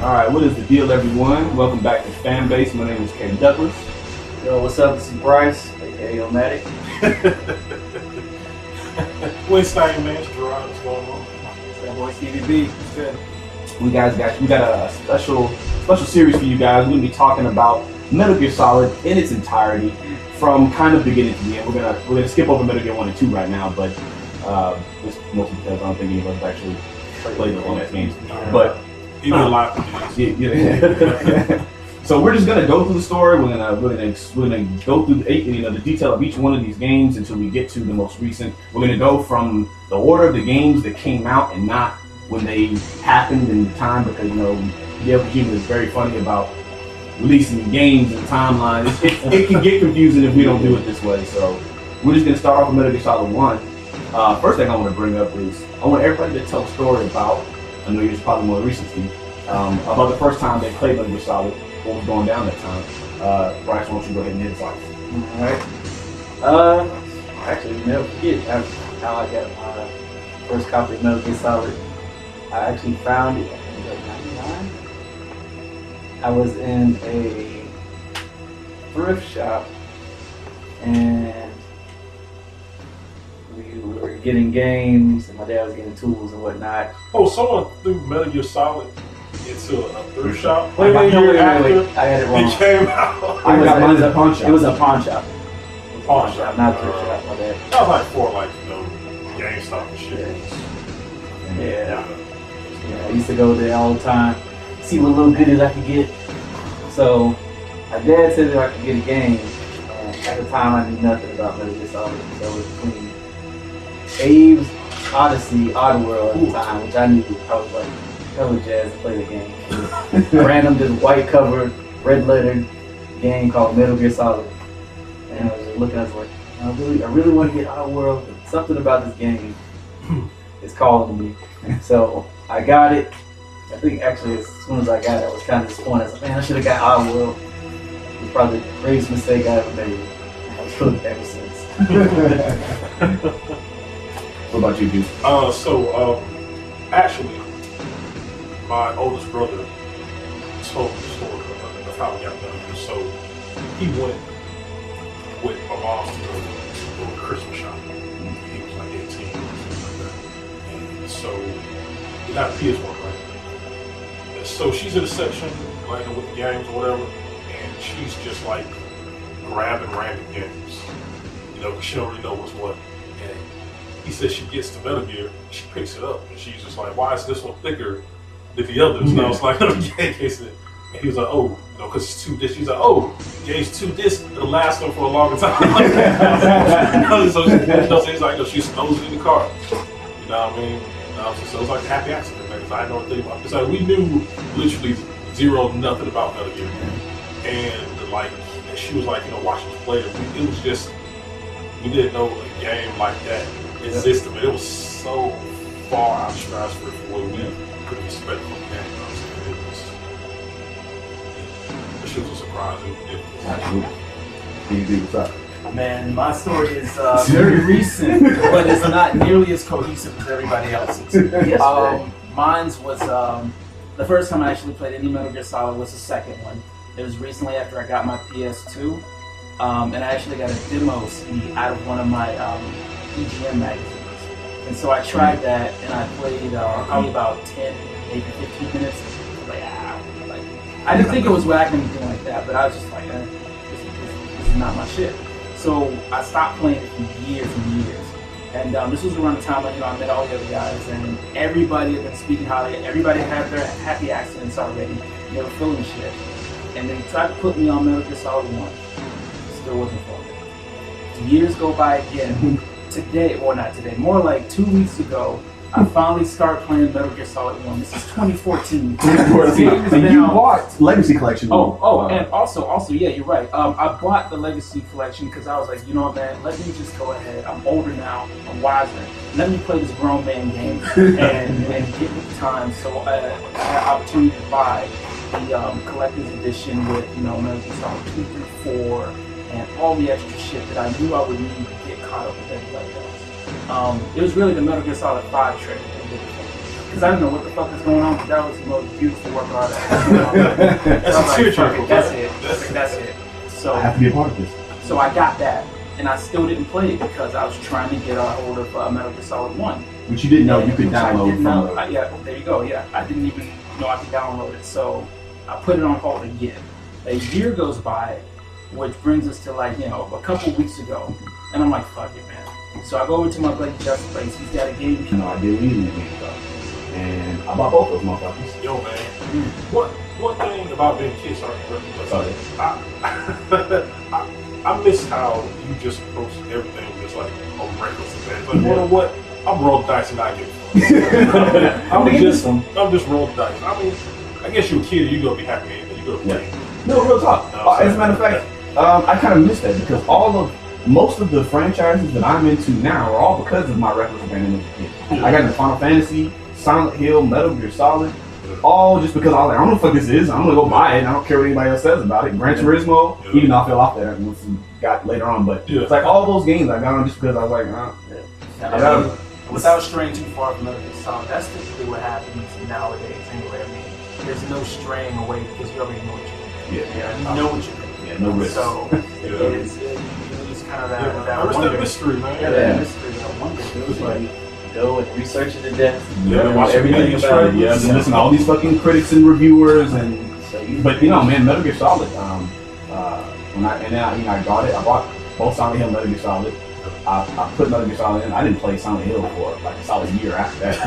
All right, what is the deal, everyone? Welcome back to Fanbase. My name is Ken Douglas. Yo, what's up? This is Bryce, aka Omatic. Winston, man, Gerard, what's going on? That boy Stevie B. Good. We got a special series for you guys. We're gonna be talking about Metal Gear Solid in its entirety, from kind of beginning to the end. We're gonna skip over Metal Gear 1 and 2 right now, but just mostly because I don't think any of us have actually played the longest games. But Even a lot. yeah. So we're just gonna go through the story. We're gonna go through the detail of each one of these games until we get to the most recent. We're gonna go from the order of the games that came out and not when they happened in the time, because Hideo Kojima is very funny about releasing games and timelines. It can get confusing if we don't do it this way. So we're just gonna start off with Metal Gear Solid 1. First thing I want to bring up is I want everybody to tell a story about. I know you're probably more recent, Steve. About the first time they played Metal Gear Solid, what was going down that time. Bryce, why don't you go ahead and hit us off? Alright. Actually, never forget how I got my first copy of Metal Gear Solid. I actually found it in '99. I was in a thrift shop and we were getting games and my dad was getting tools and whatnot. Oh, someone threw Metal Gear Solid into a thrift shop. Wait. After I had it wrong. it came out. I got mine at a pawn shop. It was a pawn shop. Pawn shop, not thrift shop, my bad. That was like for GameStop and shit. Yeah, I used to go there all the time, see what little goodies I could get. So my dad said that I could get a game, and at the time I knew nothing about Metal Gear Solid. So it was between Abe's Odyssey, Oddworld at the time, which I knew I was like hella jazzed to play the game. It was a random, just white covered, red lettered game called Metal Gear Solid. And I was just looking, I was like, I really want to get Oddworld, but something about this game is calling to me. So I got it. I think actually as soon as I got it, I was kind of disappointed. I was like, man, I should have got Oddworld. It was probably the greatest mistake I ever made. I was hooked ever since. What about you, dude? Actually, my oldest brother told me the story of how we got done. So he went with my mom to go to a Christmas shop. He was like 18 or something like that. And so we got a PS1, right? And so she's in a section playing with the games or whatever, and she's just like grabbing random games, because she don't really know what's what. And he says she gets to Metal Gear, she picks it up, and she's just like, why is this one thicker than the others? And I was like, okay. And he was like, oh, because it's 2 discs. She's like, oh, game's 2 discs, it'll last them for a longer time. So he's like, she throws it in the car. You know what I mean? So it was like a happy accident, man, because I didn't know anything about it. It's like we knew literally nothing about Metal Gear. And like, she was like, watching us play it. It was just, we didn't know a game like that existed, but it was so far out of stratosphere for what we could have expected from the game. It was a surprise. Absolutely. What's up? Man, my story is very recent, but it's not nearly as cohesive as everybody else's. Mine's was the first time I actually played any Metal Gear Solid was the second one. It was recently after I got my PS2, and I actually got a demo CD out of one of my EGM magazines. And so I tried that, and I played probably about 10, maybe 15 minutes. I didn't think it was whack or anything like that, but I was just like, this is not my shit. So I stopped playing it for years and years. And this was around the time I met all the other guys, and everybody had been speaking highly. Everybody had their happy accidents already. They were feeling shit. And they tried to put me on Metal Gear Solid 1. Still wasn't for me. Years go by again. Today, or not today, more like 2 weeks ago, I finally started playing Metal Gear Solid 1. This is 2014. And you bought Legacy Collection. And also, yeah, you're right. I bought the Legacy Collection because I was like, you know what, man, let me just go ahead. I'm older now. I'm wiser. Let me play this grown man game and get with the time. So I had an opportunity to buy the collector's edition with, Metal Gear Solid 2, 3, 4, and all the extra shit that I knew I would need to get caught up with everybody else. It was really the Metal Gear Solid 5 trailer that did it for me. because I didn't know what the fuck is going on, but that was the most beautiful work of art. That's a tearjerker. That's it. I was like, that's it. So I have to be a part of this. So I got that, and I still didn't play it because I was trying to get a hold of Metal Gear Solid 1. Which you didn't know you could Which I download didn't from know. Yeah, there you go. Yeah, I didn't even know I could download it. So I put it on hold again. A year goes by, which brings us to like, a couple weeks ago, and I'm like, fuck it, man. So I go over to my buddy Jeff's place. He's got a game. No idea what he was and I bought both those motherfuckers. Yo, man. One thing about being kids, Sorry. I miss how you just approach everything just like a reckless event. Like, you know what? I'm rolling dice and not getting I'm just rolling dice. I mean, I guess you're a kid, you're gonna be happy and you're gonna play. No, real talk. As a matter of fact, I kind of miss that because most of the franchises that I'm into now are all because of my reckless abandon as a kid. I got into Final Fantasy, Silent Hill, Metal Gear Solid, all just because I was like, I don't know what the fuck this is. I'm gonna go buy it. And I don't care what anybody else says about it. Gran Turismo, even though I fell off that once we got later on, but it's like all those games I got on just because I was like, without straying too far from Metal Gear Solid, that's typically what happens nowadays anyway. I mean, there's no straying away because you already know what you're doing. You know what you're doing. Yeah, no risk. So it's kind of that wonder. wonder. Mystery, man. Yeah. Mystery, that wonder. It was like go and research it to death. Watch everything about it. Yeah, listen to all these fucking critics and reviewers but man, Metal Gear Solid. When I got it, I bought both Silent Hill and Metal Gear Solid. I put Metal Gear Solid in. I didn't play Silent Hill for like a solid year after that.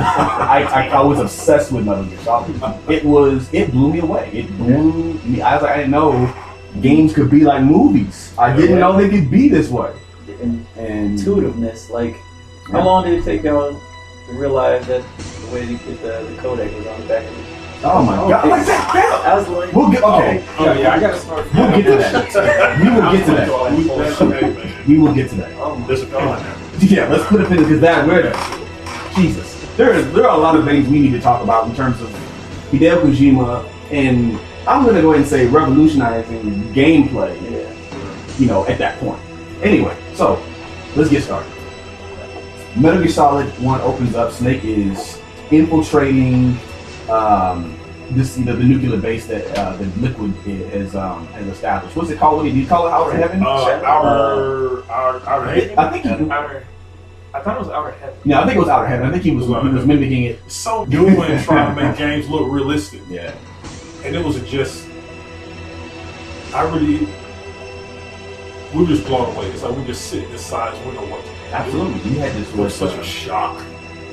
I was obsessed with Metal Gear Solid. It blew me away. It blew me. I was like, I didn't know games could be like movies. I didn't know they could be this way. And Intuitiveness, like, how long did it take y'all to realize that the way to get the codec was on the back of it? Oh my god! Like that. I was like, We'll get I gotta start. We'll get to that. We will get to that. We will get to that. Oh my There's a god. Yeah, let's put a pin because Jesus. There are a lot of things we need to talk about in terms of Hideo Kojima, and I'm gonna go ahead and say revolutionizing gameplay. At that point. Anyway, so let's get started. Metal Gear Solid 1 opens up. Snake is infiltrating the nuclear base that the Liquid has established. What's it called? What did you call it? Outer Heaven? Outer Heaven? I think I thought it was Outer Heaven. No, I think it was Outer Heaven. I think he was mimicking it. So doing trying to make games look realistic. Yeah. And it was just, we were just blown away. It's like we just sit in this size window watching. Absolutely. You had this It was such a shock.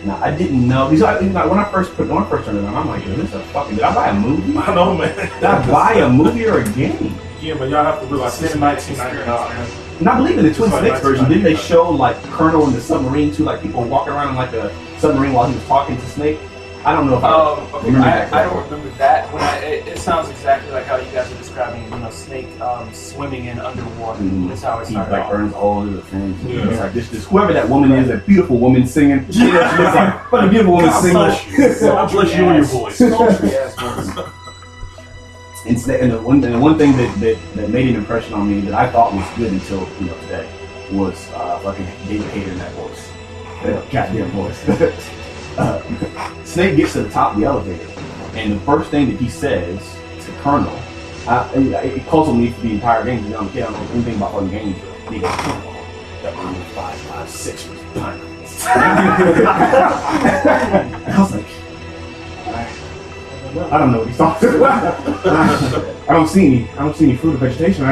Now I didn't know because when I first turned it on, I'm like, this is a fucking. Did I buy a movie? I know, man. Did I buy a movie or a game? Yeah, but y'all have to realize this is 1999. And I believe in the Twin It's like Snakes version, didn't they 1999. show like Colonel in the submarine too, like people walking around in like a submarine while he was talking to Snake? I don't know if Okay. remember that. I don't remember that. It sounds exactly like how you guys are describing, Snake swimming in underwater. That's how it He started like off. burns all of the things. Yeah. It's like this whoever that woman is, that beautiful woman singing. She's like, but a beautiful woman God singing. bless you. God bless you and your voice. Sultry ass voice. And the one thing that made an impression on me that I thought was good until today was fucking David Hayter in that voice. That goddamn voice. Snake gets to the top of the elevator, and the first thing that he says to Colonel, it puzzled me for the entire game. I don't know anything about fucking games. And he goes, "Colonel, that room 556 was done." And I was like, I don't know what he's talking about. I don't see any fruit or vegetation.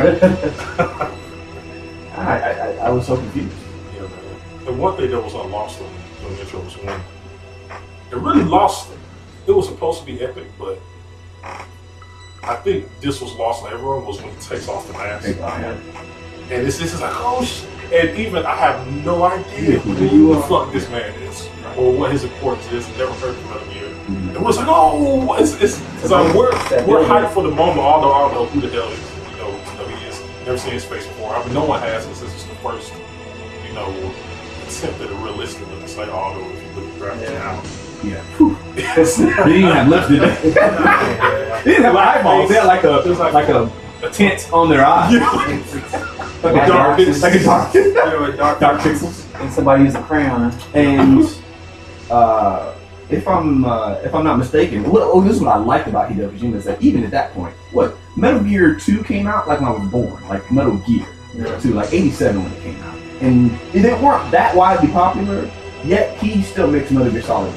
I was so confused. Yeah, man. And one thing that was lost on the intro was when it really lost it. It was supposed to be epic, but I think this was lost on everyone was when he takes off the mask. And this is like, oh shit. And even I have no idea who the fuck this man is or what his importance is. Never heard from him here. And we're like, oh, it's like we're hyped for the moment, although I don't know who the hell he is. Never seen his face before. I mean, no one has, and this is the first, attempt at a realistic look. It's like, although if you look at the graphics now. Yeah. They didn't have lips, did they? They didn't have eyeballs. They had like a tint on their eye. Like a dark dark pixels. And somebody used a crayon. And if I'm not mistaken, this is what I liked about Hideo Kojima is that even at that point, Metal Gear 2 came out like when I was born, like Metal Gear 2, like 87 when it came out, and it didn't weren't that widely popular. Yet he still makes Metal Gear Solid,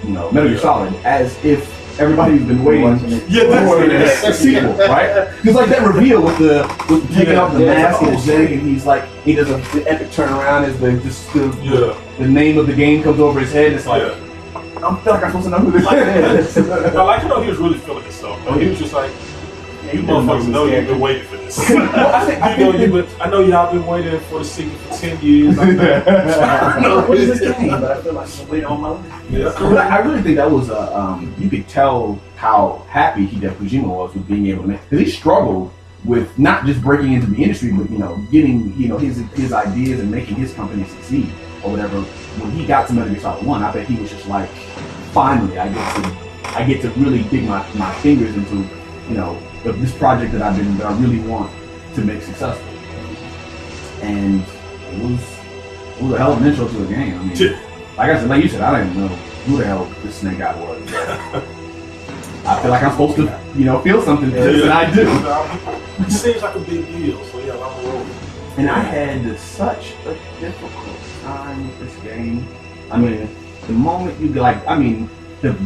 Metal Gear Solid as if everybody's been waiting for a sequel, right? Because like that reveal with the taking off the mask and the thing, and he's like he does an epic turnaround as the name of the game comes over his head. It's like I feel like I'm supposed to know who this is. I like how he was really feeling himself. Like, he was just like, you motherfuckers know you've been waiting for this. I know y'all been waiting for the sequel for 10 years. What is this game? But I feel like I'm waiting on my life. Yeah. But I really think that was you could tell how happy Hideo Kojima was with being able to make, because he struggled with not just breaking into the industry, but getting his ideas and making his company succeed or whatever. When he got to Metal Gear Solid 1, I bet he was just like, finally, I get to really dig my fingers into this project that I really want to make successful. And it was a hell of an intro to a game. I mean, like you said, I don't even know who the hell this Snake Guy was. I feel like I'm supposed to, feel something for this, and I do. It seems like a big deal, so yeah, I'm rolling. And I had such a difficult time with this game. I mean, the moment you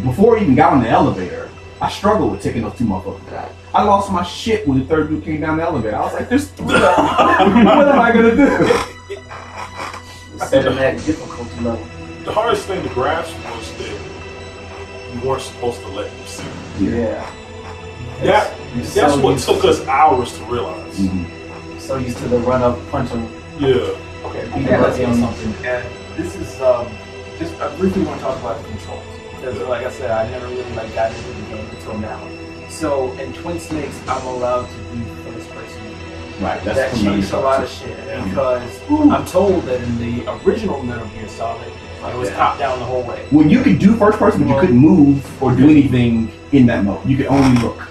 before I even got on the elevator, I struggled with taking those two motherfuckers out. I lost my shit when the third dude came down the elevator. I was like, "There's three. What am I gonna do?" Setting that difficulty level. The hardest thing to grasp was that you weren't supposed to let them see. Yeah. That's what took us hours to realize. Mm-hmm. So used to the run up, punch them. Yeah. Okay, we got to something. And this is just I briefly want to talk about the controls. Because like I said, I never really got into the game until now. So in Twin Snakes, I'm allowed to do first person. Right, That changed a lot of shit because I'm told that in the original Metal Gear Solid, it was top down the whole way. Well, you could do first person, but you couldn't move or do anything in that mode. You could only look.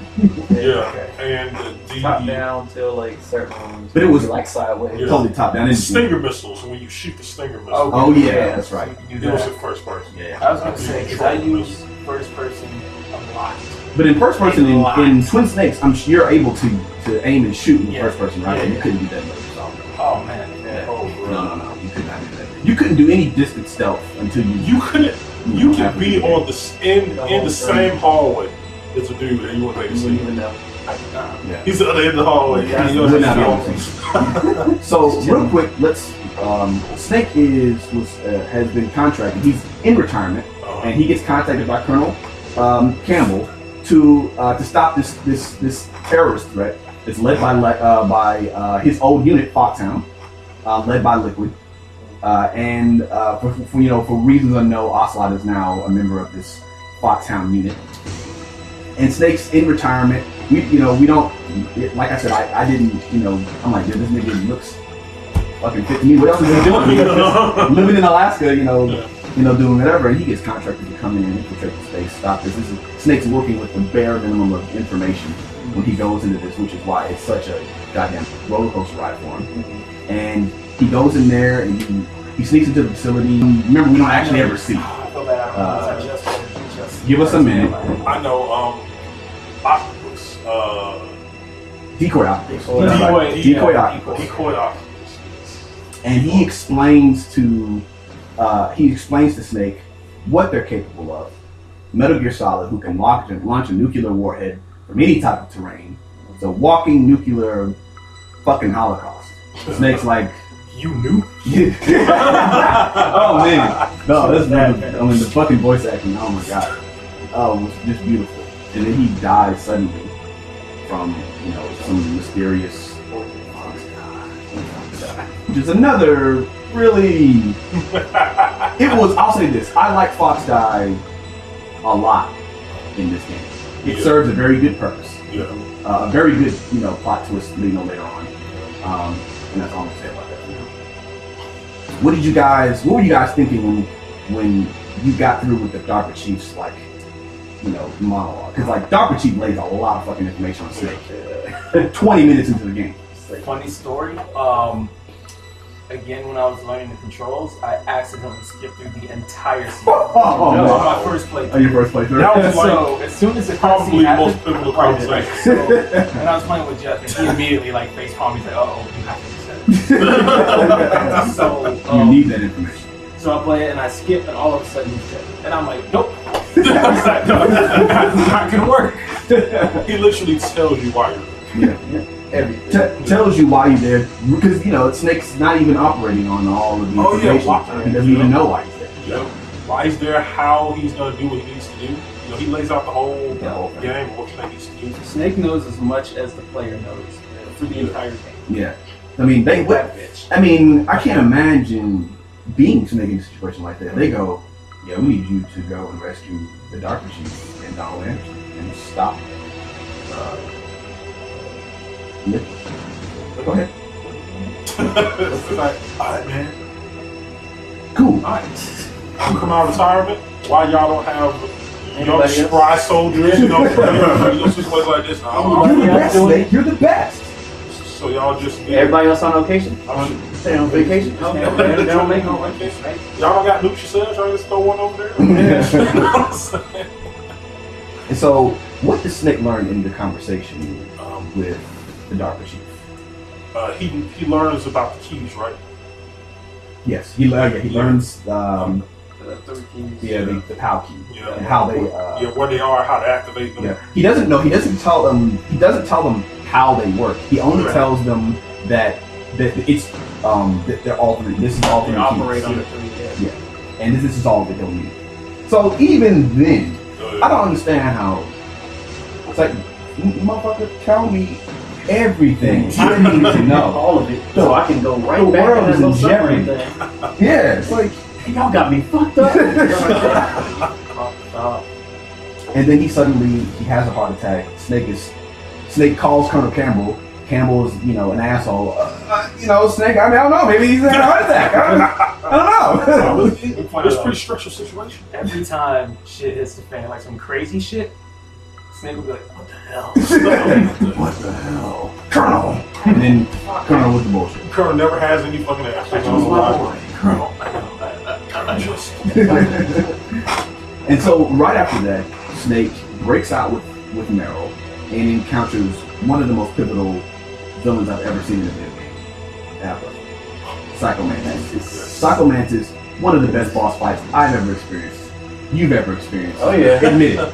Yeah. And the top down till like certain ones. But it was like sideways. Yeah. Totally top down. Stinger missiles, when you shoot the Stinger missile. Oh yeah, that's right. You can do It was that. the first person. Yeah. I was going to say, because I use first person a lot. But in first person, in Twin Snakes, I'm sure you're able to aim and shoot in first person, right? Yeah, You yeah. couldn't do that in Metal Gear Solid. Oh man. Yeah. Oh, bro. No, you could not do that. You couldn't do any distance stealth until you You could be on in the same hallway as a dude and you wouldn't make a You wouldn't scene. even know. Yeah. He's the other end of the hallway. Yeah, and You you're would just not be able to see. So real quick, let's. Snake has been contracted. He's in retirement, and he gets contacted by Colonel Campbell to stop this terrorist threat. It's led by his old unit, Foxhound, led by Liquid, and for reasons unknown, Ocelot is now a member of this Foxhound unit. And Snake's in retirement. We don't, like I said, I didn't, I'm like, dude, this nigga looks fucking fit to me. What else is he doing? Living in Alaska, doing whatever, and he gets contracted to come in and infiltrate the space, stop this. Snake's working with the bare minimum of information when he goes into this, which is why it's such a goddamn roller coaster ride for him. And he goes in there and he sneaks into the facility. Remember, we don't actually ever see. I feel bad. I just Give us a minute. I know, Octopus. Decoy Octopus. Decoy Octopus. Decoy Octopus. And he explains to Snake what they're capable of. Metal Gear Solid, who can launch a nuclear warhead from any type of terrain. It's a walking nuclear fucking holocaust. Snake's like, You knew? oh man, no, that's the fucking voice acting. Oh my god, oh, it was just beautiful. And then he dies suddenly from some mysterious. Which is another really. I'll say this: I like Fox Die a lot in this game. It serves a very good purpose. Yeah. A very good, plot twist later on. And that's all I'm gonna say about that. What were you guys thinking when you got through with the DARPA Chief's monologue? Because DARPA Chief lays a lot of fucking information on Snake. 20 minutes into the game. funny story. again when I was learning the controls, I accidentally skipped through the entire season. Oh, That no. was my first playthrough. Oh, your first playthrough? That was like So as soon as the probably cutscene the most happened, pivotal conversation. so when I was playing with Jeff, and he immediately like face palmed me, he's like, "Oh, you have to reset it." So You need that information. So I play it and I skip, and all of a sudden he's dead. And I'm like, nope. It's like, no, that's not gonna work. He literally tells you why you're there. Yeah. Everything. Tells you why you're there because Snake's not even operating on all of the Oh, yeah, information. why- He doesn't even know why he's there. You know, why he's there, how he's gonna do what he needs to do. He lays out the whole The whole thing. game, what Snake needs to do. Snake knows as much as the player knows for the entire game. Yeah, I mean they. That bitch. I mean, I can't imagine being Snake in a situation like that. They go, "Yeah, we need you to go and rescue the Dark Machine and Donald Anderson and stop." Yeah. Go ahead. Alright, man. Cool. Alright. You come out of retirement. Why y'all don't have young Anybody else? spry soldiers? You know, situations like this. You're the Yeah, best, doing Snake. You're the best. So y'all just Everybody else on location. I'm They're on vacation. They don't make no money. Y'all don't got nukes yourselves? Y'all just throw one over there? You know what I'm saying? And so, what does Snake learn in the conversation with the Dark Machine? He learns about the keys, right? Yes, he learns The three keys. the POW key Yeah. and how they Yeah, where they are, how to activate them. yeah. He doesn't know. He doesn't tell them. He doesn't tell them how they work. He only Right. tells them that it's that they're all three. This is all They three operate keys. on the three. Yeah. And this is all that they'll need. So even then, I don't understand how. It's like, motherfucker, tell me everything I need to know. All of it. So I can go right The back world and is have no in suffering jeopardy. thing. Yeah, it's like. Y'all got me fucked up. And then he has a heart attack. Snake calls Colonel Campbell. Campbell is, an asshole. Snake, I don't know. Maybe he's had a heart attack. I don't know. It's a pretty stressful situation. Every time shit hits the fan, like some crazy shit, Snake will be like, "What the hell?" What the hell? Colonel! And then Colonel with the bullshit. Colonel never has any fucking answers. That was my boy. Colonel. And so right after that, Snake breaks out with Meryl and encounters one of the most pivotal villains I've ever seen in a video game. Ever. Psycho Mantis. Psycho Mantis, one of the best boss fights I've ever experienced. You've ever experienced. Oh, yeah. Admit it.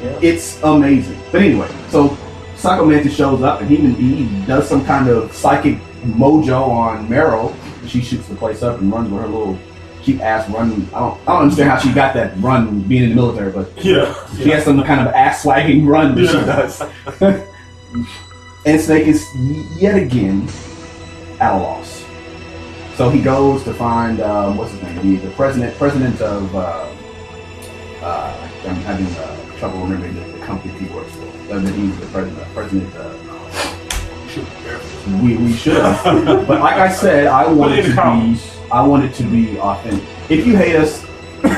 Yeah. It's amazing. But anyway, so Psycho Mantis shows up and he does some kind of psychic mojo on Meryl. She shoots the place up and runs with her little cheap ass run. I don't understand how she got that run being in the military, but Yeah. she has some kind of ass swagging run that she does. And Snake is yet again at a loss. So he goes to find what's his name? The president of I'm having trouble remembering the company he works for. He's the president. We should have. But like I said, I want it to be authentic. If you hate us, put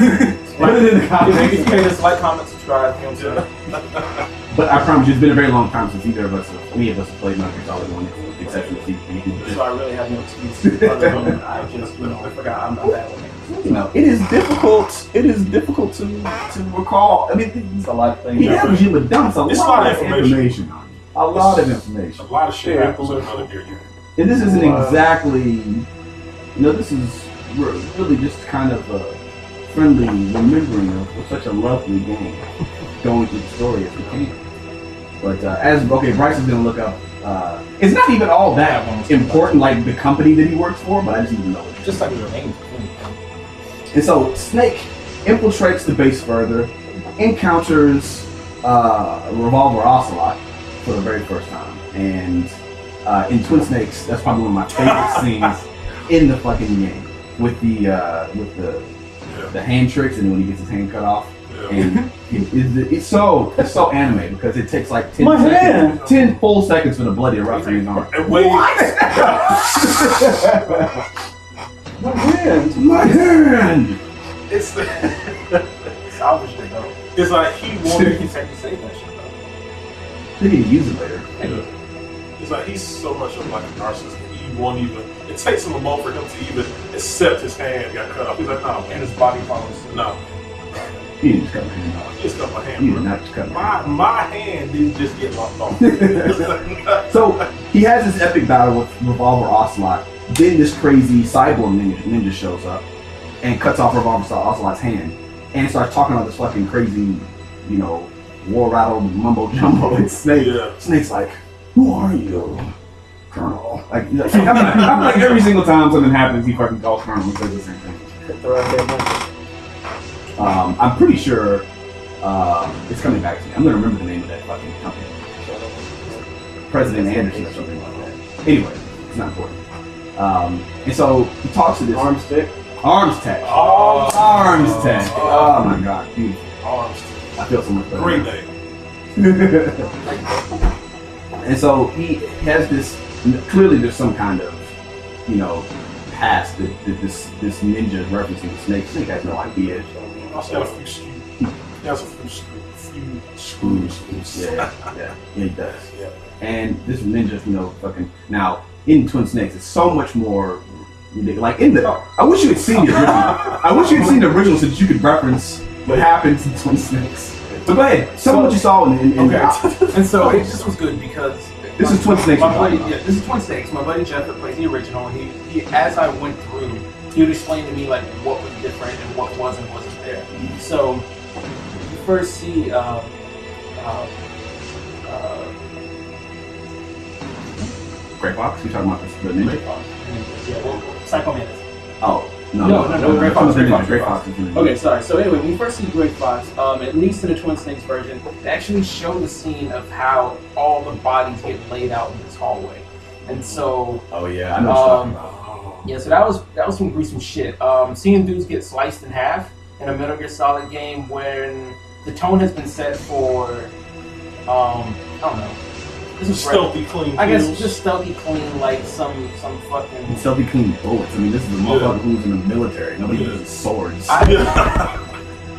it in the comments. If you hate us, like, comment, subscribe. You know what I'm saying? But I promise you, it's been a very long time since any of us have played Metal Gear Solid 1, with the exception of Steve. So I really have no excuse. Other than I just, forgot I'm not that one. It is difficult. It is difficult to recall. I mean, It's a lot of things. he never you but dumps a It's lot of information on you. A lot of information. A lot of shit happens in another Gear game. And this isn't exactly, this is really just kind of a friendly remembering of such a lovely game, going through the story as we can. But Bryce is going to look up, it's not even all that important, like the company that he works for, but I just need to know it. Just like your name. And so Snake infiltrates the base further, encounters Revolver Ocelot for the very first time, and in Twin Snakes, that's probably one of my favorite scenes in the fucking game with the hand tricks and when he gets his hand cut off. And it's so anime because it takes like 10 full seconds for the blood to erupt from his arm. And wait, My hand! it's Salvaged it though. it's like he You wanted. can take the save that shit though. They need to use it later. It's like he's so much of like a narcissist. He won't even. It takes him a moment for him to even accept his hand got cut off. He's like, no, And man, his body follows suit. no. He didn't just cut my hand off. He just cut my hand. He Bro. did not just cut my hand My hand didn't just get lopped off. So he has this epic battle with Revolver Ocelot. Then this crazy cyborg ninja shows up and cuts off Revolver Ocelot's hand and starts talking about this fucking crazy, you know, war rattled mumbo jumbo. And Snake, Yeah. Snake's like, "Who are you, Colonel?" Like I feel like every single time something happens, he fucking calls Colonel and says the same thing. Throw out that money. I'm pretty sure it's coming back to me. I'm gonna remember the name of that fucking company. President Anderson or something like that. Anyway, it's not important. And so he talks to this Arms stick. Arms Tech. Oh. Arms Tech. Oh my god, beautiful. Arms. I feel so much better. Great name. And so he has this. Clearly, there's some kind of, you know, past that this ninja is referencing the Snake. Snake has no idea. He also got a few screws. He has a few screws. Yeah, he does. Yeah. And this ninja, you know, fucking now in Twin Snakes, it's so much more ridiculous. Like in the, I wish you had seen the original. I wish you had seen the original so that you could reference what happens in Twin Snakes. But go ahead, tell me what you saw in Okay. And so it just was good because This is Twin Snakes. my buddy, yeah, this is Twin Snakes. My buddy Jeff that plays the original, and he as I went through, he would explain to me like what was different and what was and wasn't there. So you first see Gray Fox. You talking about the ninja? yeah, well, Psycho Mantis. Oh no, Gray Fox. Gray Fox is the ninja. Okay, sorry. So anyway, when you first see Gray Fox, at least in the Twin Snakes version, they actually show the scene of how all the bodies get laid out in this hallway. And so Oh yeah, I know what you're talking about. yeah, so that was some gruesome shit. Seeing dudes get sliced in half in a Metal Gear Solid game when the tone has been set for I don't know. This is Stealthy, clean. I guess kills. just stealthy clean like some fucking And Selfie clean bullets. I mean, this is a motherfucker who's in the military. Nobody Yeah. uses swords.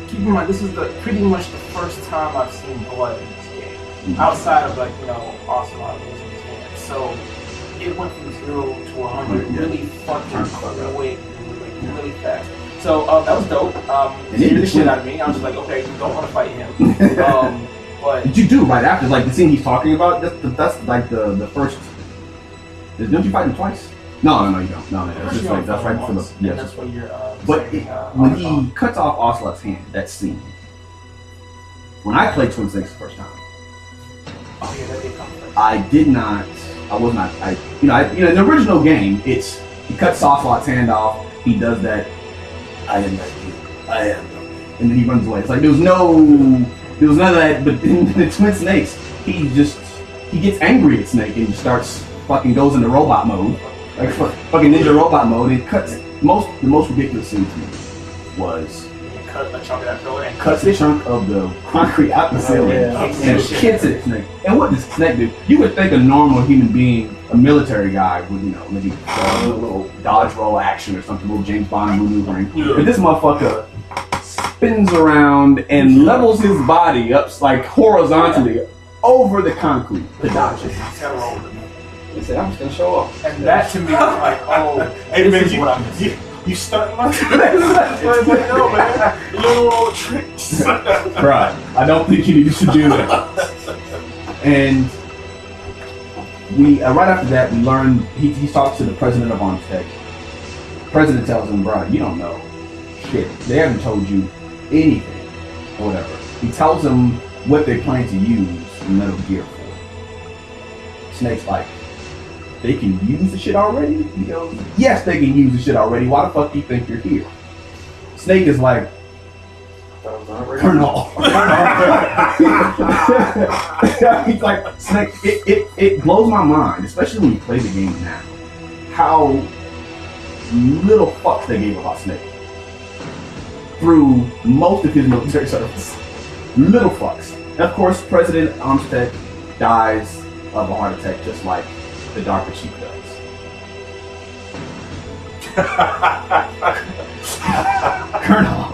Keep in mind, this is pretty much the first time I've seen blood in this game, outside of like Ocelot losing his hand. So it went from 0 to 100 Yeah. really fucking Turned fuck up. quick, really fast. So that was dope. And Scared in the shit between- out of me. I was just like, okay, you don't want to fight him. But But you do right after, like the scene he's talking about. That's like the first. Don't you fight him twice? No, you don't. No, that's just like that's right before the. And Yes. that's when you're. But saying, when he cuts off Ocelot's hand, that scene. When I played Twin Snakes the first time, oh yeah, that did come first. I did not. I was not. In the original game, it's he cuts Ocelot's hand off. He does that. I am like you. I am. And then he runs away. It's like there was none of that. But in the Twin Snakes, he gets angry at Snake and starts fucking goes into robot mode, like fucking ninja robot mode. And cuts the most ridiculous scene to me was You cut a chunk of that pillar and cuts a chunk of the concrete out the ceiling yeah. and kicks it at Snake. And what does Snake do? You would think a normal human being, a military guy, would maybe a little dodge roll action or something, a little James Bond maneuvering. Yeah. But this motherfucker spins around and levels his body up like horizontally over the concrete to dodge it. He's got a roll with it. He said, I'm just gonna show up. And that to me was like, oh, Hey this man, is what I'm missing. you stunting my no man. You don't know all the tricks. Right. I don't think you should do that. And we right after that we learned he talks to the president of Armstead. The president tells him, "Bro, you don't know shit. They haven't told you anything or whatever." He tells him what they plan to use Metal Gear for. Snake's like, "They can use the shit already?" He goes, "Yes, they can use the shit already. Why the fuck do you think you're here?" Snake is like, Colonel. He's like, Snake, it blows my mind, especially when you play the game now, how little fucks they gave about Snake through most of his military service. Little fucks. And of course, President Armstead dies of a heart attack just like the Darker Chief does. Colonel.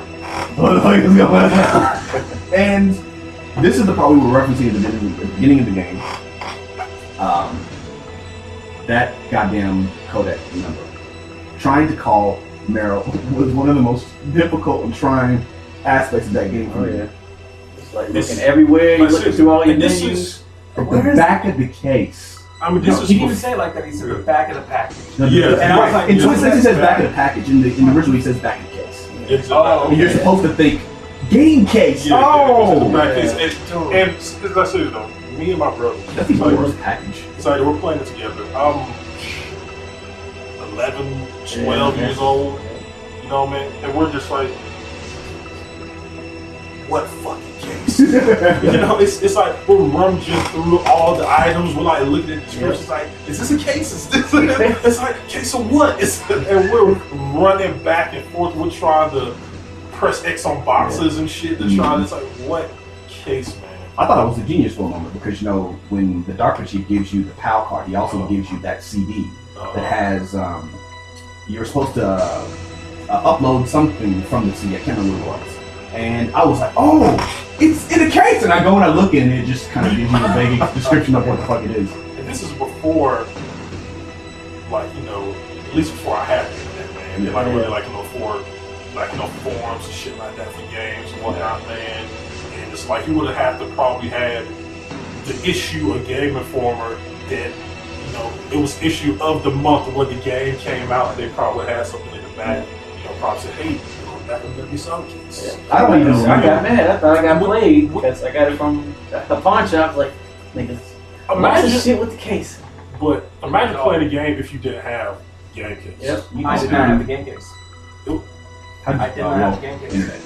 What the fuck is going on? And this is the part we were referencing at the beginning of the game. that goddamn codec number. Trying to call Meryl was one of the most difficult and trying aspects of that game for me. It's like looking everywhere, you're looking through all your menus. At the back of the case. I mean, this is He didn't even say it like that. He said the back of the package. Yeah. And I was like, in Twin he says back of the package. In the original, he says back of the case. It's And you're supposed to think game case. Yeah, oh, it's back case. And as I said, though, me and my brother, that's the worst package. it's like we're playing it together. I'm 11, 12 years old, you know, man, and we're just like, what fucking case? You know, it's like we're rummaging through all the items. We're like looking at the descriptions, like, is this a case? Is this? It's like, case of what? And we're running back and forth. We're trying to press X on boxes and shit to try. It's like, what case, man? I thought it was a genius for a moment because, you know, when the Darker Chief gives you the PAL card, he also gives you that CD that has, you're supposed to upload something from the CD. I can't remember what it was. And I was like, oh, it's in a case. And I go and I look and it just kind of gives you a vague description of what the fuck it is. And this is before, like, you know, at least before I had the internet, man. Yeah. Like, really, like, you know, for, like, you know, forums and shit like that for games and whatnot, man. And it's like you would have had to probably had the issue of Game Informer that, you know, it was issue of the month when the game came out, and they probably had something in the back, you know, probably said, hey, that would be some case. I don't even I got remember. mad. I thought I got played because I got it from the pawn shop. Like, niggas, Imagine, shit with the case. but imagine playing a game if you didn't have game case. Yep. I did not have the game case. How I did not have the game case. internet.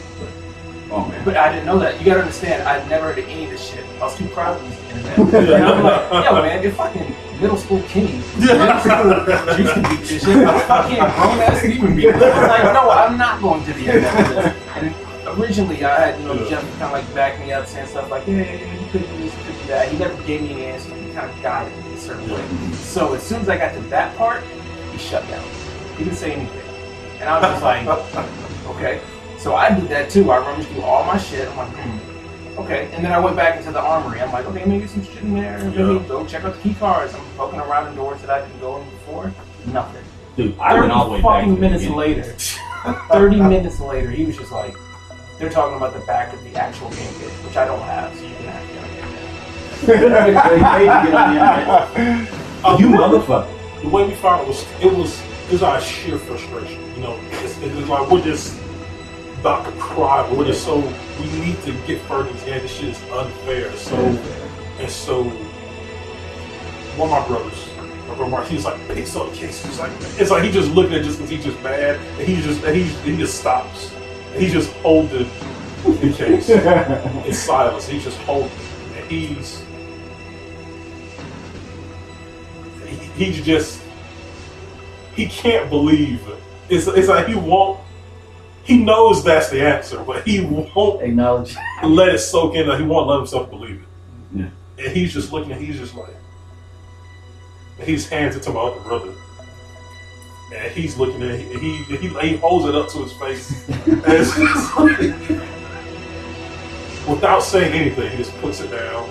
Oh, man. But I didn't know that. You gotta understand, I'd never heard of any of this shit. I was too proud to use the internet. And I'm like, yo, man, you're fucking middle school king. Middle school juice can beat this shit. I'm fucking grown ass human being. I was like, no, I'm not going to the internet for this. And originally, I had, you know, Jeff kind of like back me up, saying stuff like, yeah, you could do this, you could do that. He never gave me an answer. He kind of guided me a certain way. So as soon as I got to that part, he shut down. He didn't say anything. And I was just like, okay. So I did that too. I rummaged through all my shit. I'm like, okay. And then I went back into the armory. I'm like, okay, maybe some shit in there. Maybe go check out the key cards. I'm poking around in doors that I didn't go in before. Nothing. Dude, I went all the way 30 back. fucking to the minutes beginning. later. 30 minutes later, he was just like, they're talking about the back of the actual game kit, which I don't have, so you're gonna have to get on the internet. You motherfucker. The way we found it was out of sheer frustration. You know, it's like we're just about to cry, but we're just so we need to get further into this shit is unfair. So one of my brothers, my brother Mark, he's like picks up the case. It's like he just looking at it just because he's just mad, and he just stops. And he just holding the case in silence. He's just holding it, and he can't believe it. It's like he knows that's the answer, but he won't Acknowledge. let it soak in. He won't let himself believe it. Yeah. And he's just looking, he's just like, and he's hands it to my other brother. And he's looking at it, he holds it up to his face. And it's just like, without saying anything, he just puts it down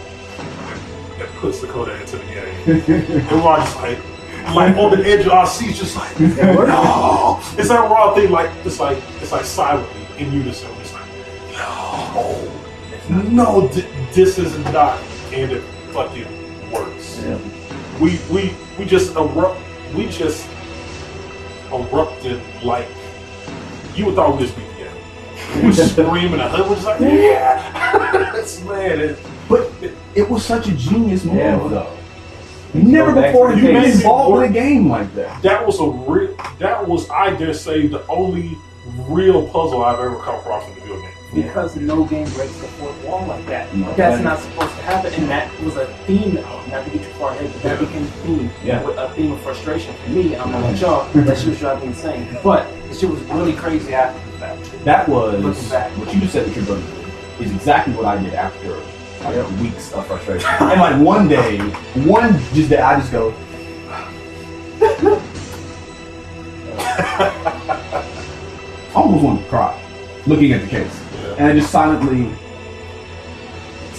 and puts the code into the game. And we're all just like on the edge of our seats, just like, no. It's that raw thing, like it's like silently in unison. It's like, no, this is not, and it fucking works. Yeah. We just erupted like you would thought we just beat the game. We were screaming and we're just like, yeah, it's man. But it was such a genius move, Yeah. though. Never before to you the been case. involved in a game like that. That was I dare say the only real puzzle I've ever come across in the video game. Because no game breaks the fourth wall like that. No. That's not supposed to happen, and that was a theme. Not to get too far ahead, but that became a theme. Yeah. A theme of frustration for me. I'm gonna let y'all. That shit was driving me insane. But the shit was really crazy after the fact. That was Looking back. what you just said that your brother did is exactly what I did after weeks of frustration. And like one day, I just go. I almost wanted to cry, looking at the case, and I just silently.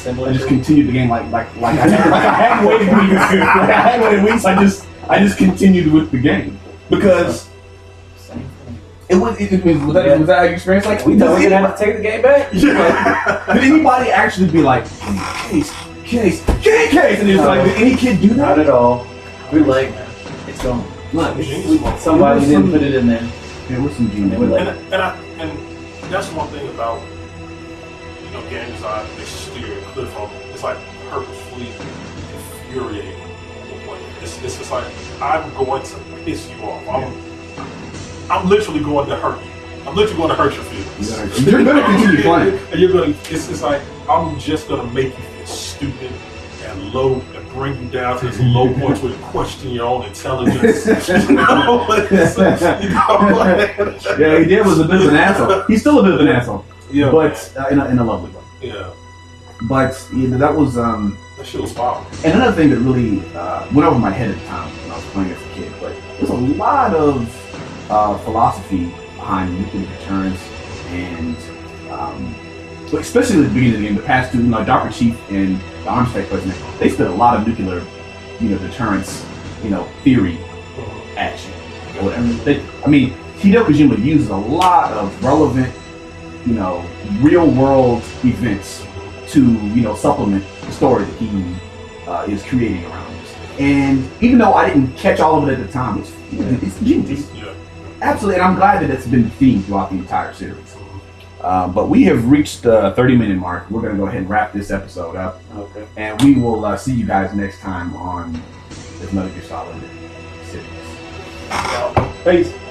I just continued the game like I hadn't waited weeks. I hadn't waited weeks. I I just continued with the game because Same thing. was that how you experienced? Like, We know we're gonna have to take the game back. did anybody actually be like, case, and it's like, did any kid do Not that? at all. We're like, it's gone. Look, Somebody didn't put it in there. there was some And genius. we're like, And that's one thing about game design they steer clear from. It's like purposefully infuriating the player. It's just like I'm going to piss you off. I'm literally going to hurt you. I'm literally going to hurt your feelings. You're gonna continue playing. And you're going to. It's like I'm just going to make you feel stupid and low and bring you down to this low point where you question your own intelligence. Yeah, he did was a bit of an asshole. He's still a bit of an asshole. Yeah, but in a lovely way. yeah, But that was that shit was powerful. and another thing that really went over my head at the time when I was playing as a kid. But there's a lot of philosophy behind nuclear deterrence, and but especially at the beginning of the game, the past two, Dr. Chief and the Armstrong president, they spent a lot of nuclear, deterrence, theory action or whatever. Hideo Kojima uses a lot of relevant, real world events to, supplement the story that he is creating around us. And even though I didn't catch all of it at the time, it's genius. Yeah. Absolutely, and I'm glad that it's been themed throughout the entire series. But we have reached the 30-minute mark. We're going to go ahead and wrap this episode up. okay. And we will see you guys next time on this Metal Gear Solid series. Peace.